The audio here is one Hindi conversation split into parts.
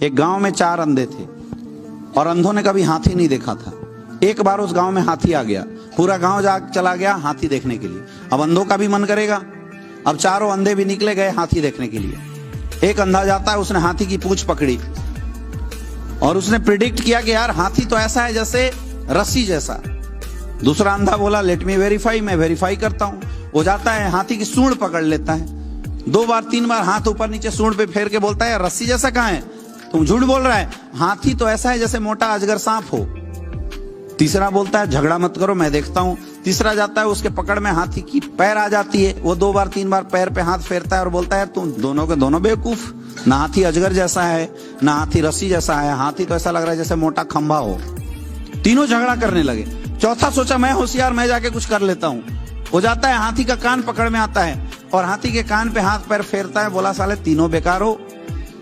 एक गांव में 4 अंधे थे और अंधों ने कभी हाथी नहीं देखा था। एक बार उस गांव में हाथी आ गया, पूरा गांव चला गया हाथी देखने के लिए। अब अंधों का भी मन करेगा, अब चारों अंधे भी निकले गए हाथी देखने के लिए। एक अंधा जाता है, उसने हाथी की पूंछ पकड़ी और उसने प्रिडिक्ट किया कि यार हाथी तो ऐसा है जैसे रस्सी जैसा। दूसरा अंधा बोला लेट मी वेरीफाई, मैं वेरीफाई करता हूं। वो जाता है हाथी की सूंड पकड़ लेता है, 2 बार 3 बार हाथ ऊपर नीचे सूंड पे फेर के बोलता है रस्सी जैसा कहां है, तुम झूठ बोल रहा है, हाथी तो ऐसा है जैसे मोटा अजगर सांप हो। तीसरा बोलता है झगड़ा मत करो मैं देखता हूं। तीसरा जाता है, उसके पकड़ में हाथी की पैर आ जाती है, वो 2 बार 3 बार पैर पे हाथ फेरता है और बोलता है तुम दोनों के दोनों बेवकूफ, ना हाथी अजगर जैसा है ना हाथी रस्सी जैसा है, हाथी तो ऐसा लग रहा है जैसे मोटा खंभा हो। तीनों झगड़ा करने लगे। चौथा सोचा मैं होशियार, मैं जाके कुछ कर लेता हूं। वो जाता है हाथी का कान पकड़ में आता है और हाथी के कान पे हाथ पैर फेरता है, बोला साले तीनों बेकार हो,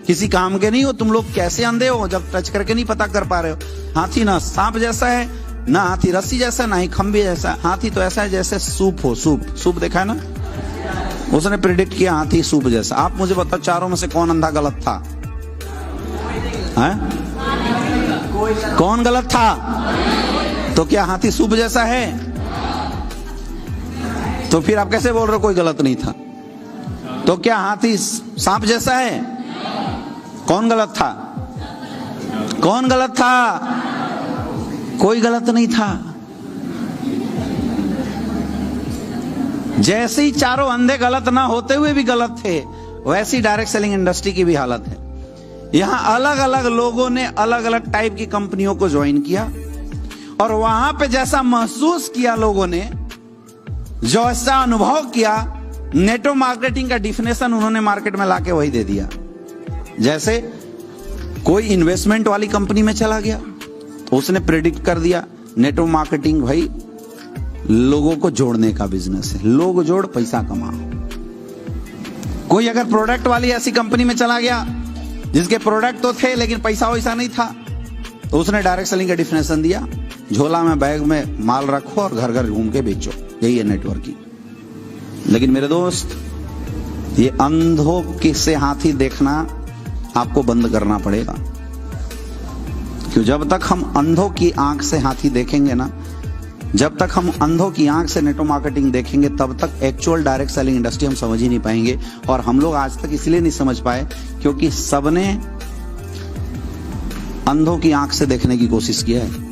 किसी काम के नहीं हो, तुम लोग कैसे अंधे हो जब टच करके नहीं पता कर पा रहे हो। हाथी ना सांप जैसा है ना हाथी रस्सी जैसा ना ही खंभे जैसा, हाथी तो ऐसा है जैसे सूप हो। सूप देखा है ना, उसने प्रिडिक्ट किया हाथी सूप जैसा। आप मुझे बताओ चारों में से कौन अंधा गलत था? कौन गलत था? तो क्या हाथी सूप जैसा है? तो फिर आप कैसे बोल रहे हो कोई गलत नहीं था? तो क्या हाथी सांप जैसा है? कौन गलत था? कौन गलत था? कोई गलत नहीं था। जैसे ही चारों अंधे गलत ना होते हुए भी गलत थे, वैसी डायरेक्ट सेलिंग इंडस्ट्री की भी हालत है। यहां अलग अलग लोगों ने अलग अलग टाइप की कंपनियों को ज्वाइन किया और वहां पे जैसा महसूस किया लोगों ने, जो ऐसा अनुभव किया, नेटवर्क मार्केटिंग का डिफिनेशन उन्होंने मार्केट में लाके वही दे दिया। जैसे कोई इन्वेस्टमेंट वाली कंपनी में चला गया तो उसने प्रेडिक्ट कर दिया नेटवर्क मार्केटिंग भाई लोगों को जोड़ने का बिजनेस है, लोग जोड़ पैसा कमा। कोई अगर प्रोडक्ट वाली ऐसी कंपनी में चला गया जिसके प्रोडक्ट तो थे लेकिन पैसा वैसा नहीं था, तो उसने डायरेक्ट सेलिंग का डिफिनेशन दिया झोला में बैग में माल रखो और घर घर घूम के बेचो, यही है नेटवर्किंग। लेकिन मेरे दोस्त, ये अंधों के से हाथी देखना आपको बंद करना पड़ेगा, क्यों जब तक हम अंधों की आंख से हाथी देखेंगे ना, जब तक हम अंधों की आंख से नेटवर्क मार्केटिंग देखेंगे, तब तक एक्चुअल डायरेक्ट सेलिंग इंडस्ट्री हम समझ ही नहीं पाएंगे। और हम लोग आज तक इसलिए नहीं समझ पाए क्योंकि सबने अंधों की आंख से देखने की कोशिश किया है।